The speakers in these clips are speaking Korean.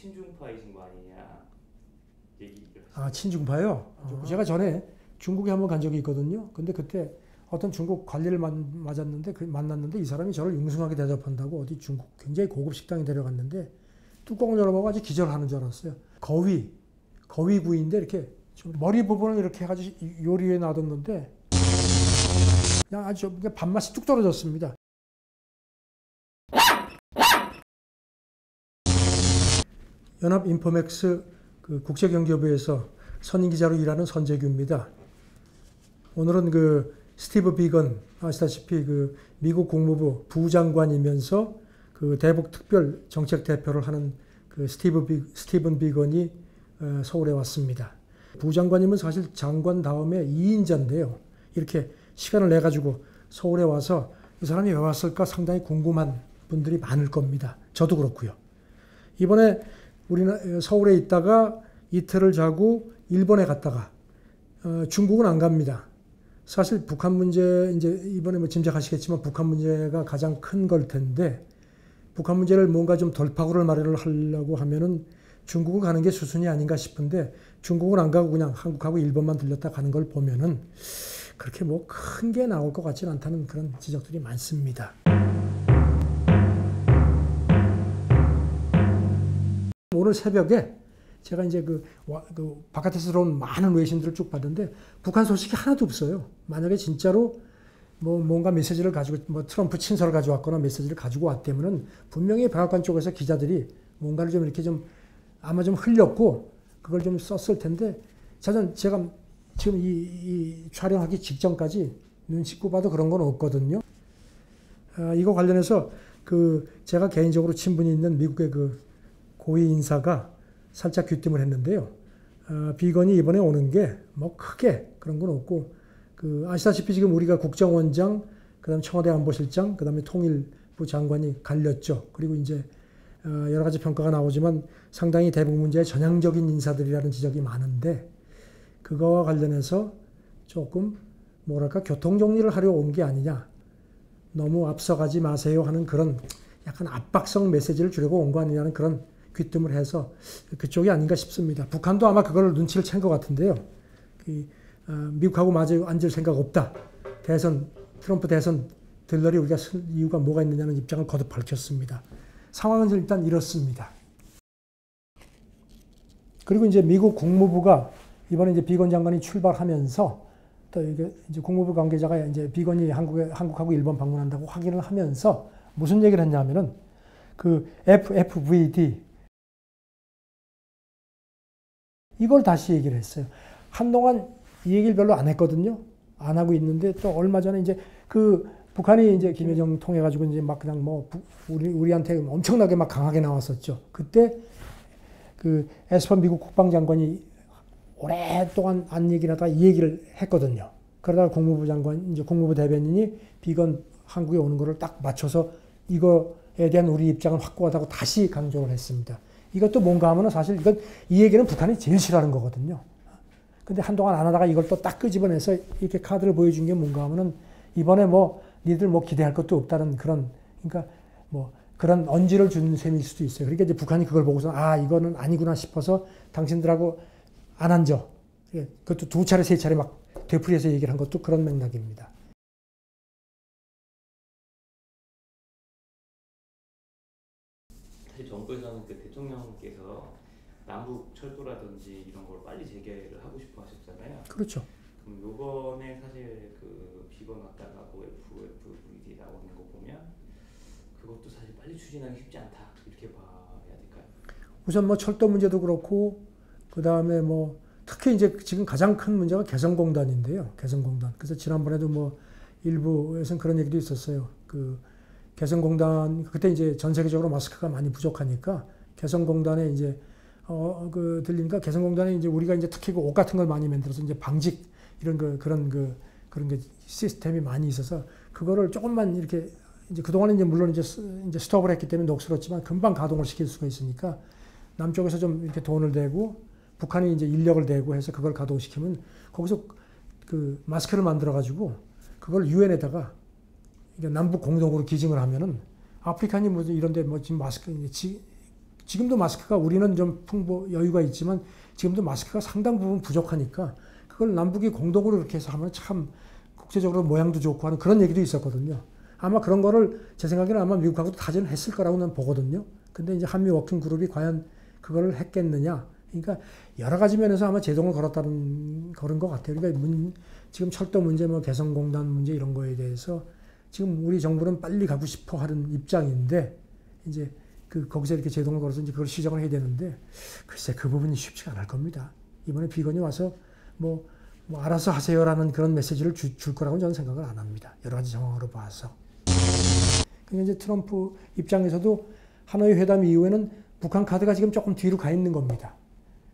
친중파이신 거 아니냐 얘기를. 아, 친중파요? 제가 전에 중국에 한번 간 적이 있거든요. 근데 그때 어떤 중국 관리를 만났는데 이 사람이 저를 융숭하게 대접한다고 어디 중국 굉장히 고급 식당에 데려갔는데 뚜껑을 열어보고 아주 기절하는 줄 알았어요. 거위구이인데 이렇게 머리 부분을 이렇게 해가지고 요리에 놔뒀는데 그냥 아주 밥맛이 뚝 떨어졌습니다. 연합인포맥스 그 국제경제부에서 선임기자로 일하는 선재규입니다. 오늘은 그 스티브 비건, 아시다시피 그 미국 국무부 부장관이면서 그 대북 특별 정책 대표를 하는 그 스티븐 비건이 서울에 왔습니다. 부장관이면 사실 장관 다음에 2인자인데요. 이렇게 시간을 내 가지고 서울에 와서 이 사람이 왜 왔을까 상당히 궁금한 분들이 많을 겁니다. 저도 그렇고요. 이번에 우리는 서울에 있다가 이틀을 자고 일본에 갔다가 중국은 안 갑니다. 사실 북한 문제 이제 이번에 뭐 짐작하시겠지만 북한 문제가 가장 큰 걸 텐데 북한 문제를 뭔가 좀 돌파구를 마련하려고 하면은 중국을 가는 게 수순이 아닌가 싶은데 중국은 안 가고 그냥 한국하고 일본만 들렸다 가는 걸 보면은 그렇게 뭐 큰 게 나올 것 같지는 않다는 그런 지적들이 많습니다. 오늘 새벽에 제가 이제 그 바깥에서 들어온 많은 외신들을 쭉 봤는데 북한 소식이 하나도 없어요. 만약에 진짜로 뭐 뭔가 메시지를 가지고 뭐 트럼프 친서를 가져왔거나 메시지를 가지고 왔다면은 분명히 백악관 쪽에서 기자들이 뭔가를 좀 이렇게 좀 아마 좀 흘렸고 그걸 좀 썼을 텐데 제가 지금 이 촬영하기 직전까지 눈치 꼽아도 그런 건 없거든요. 이거 관련해서 그 제가 개인적으로 친분이 있는 미국의 그 고위 인사가 살짝 귀띔을 했는데요. 비건이 이번에 오는 게 뭐 크게 그런 건 없고 그 아시다시피 지금 우리가 국정원장, 그다음 청와대 안보실장, 그다음에 통일부 장관이 갈렸죠. 그리고 이제 여러 가지 평가가 나오지만 상당히 대북 문제에 전향적인 인사들이라는 지적이 많은데 그거와 관련해서 조금 뭐랄까 교통 정리를 하려 온 게 아니냐. 너무 앞서가지 마세요 하는 그런 약간 압박성 메시지를 주려고 온 거 아니냐는 그런 귀뜸을 해서 그쪽이 아닌가 싶습니다. 북한도 아마 그걸 눈치를 챈 것 같은데요. 미국하고 마주 앉을 생각 없다. 트럼프 대선 들러리 우리가 쓸 이유가 뭐가 있느냐는 입장을 거듭 밝혔습니다. 상황은 일단 이렇습니다. 그리고 이제 미국 국무부가 이번에 이제 비건 장관이 출발하면서 또 이게 이제 국무부 관계자가 이제 비건이 한국하고 일본 방문한다고 확인을 하면서 무슨 얘기를 했냐면은 그 FFVD 이걸 다시 얘기를 했어요. 한동안 이 얘기를 별로 안 했거든요. 안 하고 있는데 또 얼마 전에 이제 그 북한이 이제 김여정 통해 가지고 이제 막 그냥 뭐 우리한테 엄청나게 막 강하게 나왔었죠. 그때 그 에스펀 미국 국방장관이 오랫동안 안 얘기를 하다가 이 얘기를 했거든요. 그러다가 국무부 장관, 이제 국무부 대변인이 비건 한국에 오는 거를 딱 맞춰서 이거에 대한 우리 입장은 확고하다고 다시 강조를 했습니다. 이것도 뭔가 하면은 사실 이 얘기는 북한이 제일 싫어하는 거거든요. 근데 한동안 안 하다가 이걸 또 딱 끄집어내서 이렇게 카드를 보여준 게 뭔가 하면은 이번에 뭐 니들 뭐 기대할 것도 없다는 그런, 그러니까 뭐 그런 언지를 준 셈일 수도 있어요. 그러니까 이제 북한이 그걸 보고서 이거는 아니구나 싶어서 당신들하고 안 앉아. 그것도 2차례, 3차례 막 되풀이해서 얘기를 한 것도 그런 맥락입니다. 사실 정부에서는 그 대통령께서 남북 철도라든지 이런 걸 빨리 재개를 하고 싶어 하셨잖아요. 그렇죠. 그럼 요번에 사실 그 비건 왔다가 뭐 FFVD 나오는 거 보면 그것도 사실 빨리 추진하기 쉽지 않다 이렇게 봐야 될까요? 우선 뭐 철도 문제도 그렇고 그 다음에 뭐 특히 이제 지금 가장 큰 문제가 개성공단인데요. 개성공단. 그래서 지난번에도 뭐 일부에서는 그런 얘기도 있었어요. 그 개성공단 그때 이제 전 세계적으로 마스크가 많이 부족하니까 개성공단에 이제 들리니까 개성공단에 이제 우리가 이제 특히 그 옷 같은 걸 많이 만들어서 이제 방직 이런 그런 게 시스템이 많이 있어서 그거를 조금만 이렇게 이제 그동안에 이제 물론 이제 스톱을 했기 때문에 녹슬었지만 금방 가동을 시킬 수가 있으니까 남쪽에서 좀 이렇게 돈을 대고 북한이 이제 인력을 대고 해서 그걸 가동시키면 거기서 그 마스크를 만들어 가지고 그걸 유엔에다가 남북 공동으로 기증을 하면은 아프리카니 뭐 이런데 뭐 지금 마스크 지금도 마스크가 우리는 좀 여유가 있지만 지금도 마스크가 상당 부분 부족하니까 그걸 남북이 공동으로 이렇게 해서 하면 참 국제적으로 모양도 좋고 하는 그런 얘기도 있었거든요. 아마 그런 거를 제 생각에는 아마 미국하고도 타진을 했을 거라고 난 보거든요. 근데 이제 한미 워킹 그룹이 과연 그거를 했겠느냐. 그러니까 여러 가지 면에서 아마 제동을 걸은 것 같아요. 그러니까 지금 철도 문제, 뭐 개성공단 문제 이런 거에 대해서 지금 우리 정부는 빨리 가고 싶어 하는 입장인데 이제 거기서 이렇게 제동을 걸어서 이제 그걸 시정을 해야 되는데 글쎄 그 부분이 쉽지가 않을 겁니다. 이번에 비건이 와서 뭐 알아서 하세요라는 그런 메시지를 줄 거라고는 저는 생각을 안 합니다. 여러 가지 상황으로 봐서. 그러니까 이제 트럼프 입장에서도 하노이 회담 이후에는 북한 카드가 지금 조금 뒤로 가 있는 겁니다.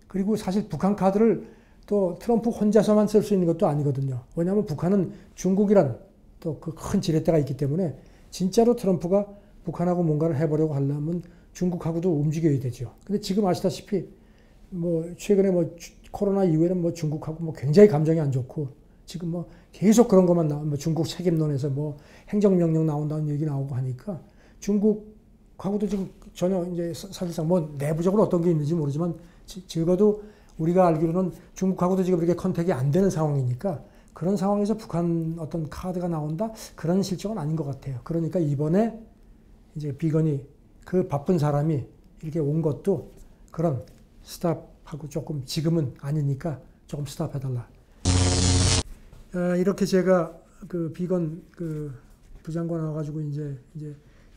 그리고 사실 북한 카드를 또 트럼프 혼자서만 쓸 수 있는 것도 아니거든요. 왜냐하면 북한은 중국이란 또 그 큰 지렛대가 있기 때문에 진짜로 트럼프가 북한하고 뭔가를 해보려고 하려면 중국하고도 움직여야 되죠. 근데 지금 아시다시피 뭐 최근에 뭐 코로나 이후에는 뭐 중국하고 뭐 굉장히 감정이 안 좋고 지금 뭐 계속 그런 것만 뭐 중국 책임론에서 뭐 행정명령 나온다는 얘기 나오고 하니까 중국하고도 지금 전혀 이제 사실상 뭐 내부적으로 어떤 게 있는지 모르지만 적어도 우리가 알기로는 중국하고도 지금 이렇게 컨택이 안 되는 상황이니까 그런 상황에서 북한 어떤 카드가 나온다? 그런 실정은 아닌 것 같아요. 그러니까 이번에 이제 비건이 그 바쁜 사람이 이렇게 온 것도 그런 스탑하고 조금 지금은 아니니까 조금 스탑해달라. 이렇게 제가 그 비건 그 부장관 와가지고 이제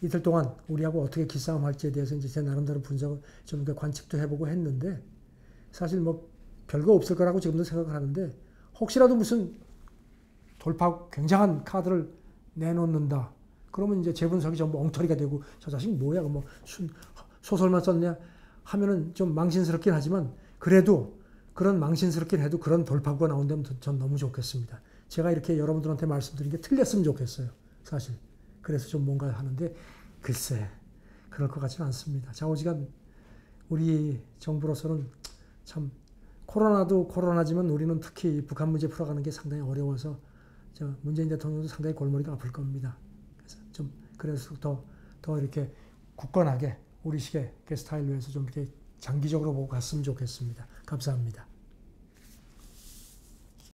이틀 동안 우리하고 어떻게 기싸움 할지에 대해서 이제 제 나름대로 분석을 좀 관측도 해보고 했는데 사실 뭐 별거 없을 거라고 지금도 생각을 하는데 혹시라도 무슨 돌파 굉장한 카드를 내놓는다. 그러면 이제 재분석이 전부 엉터리가 되고 저 자식 뭐야 뭐 소설만 썼냐 하면은 좀 망신스럽긴 하지만 그래도 그런 망신스럽긴 해도 그런 돌파구가 나온다면 전 너무 좋겠습니다. 제가 이렇게 여러분들한테 말씀드린 게 틀렸으면 좋겠어요. 사실. 그래서 좀 뭔가 하는데 글쎄 그럴 것 같지는 않습니다. 좌우지간 우리 정부로서는 참 코로나도 코로나지만 우리는 특히 북한 문제 풀어가는 게 상당히 어려워서 문재인 대통령도 상당히 골머리가 아플 겁니다. 그래서 더 이렇게 굳건하게 우리식의 스타일로 해서 좀 이렇게 장기적으로 보고 갔으면 좋겠습니다. 감사합니다.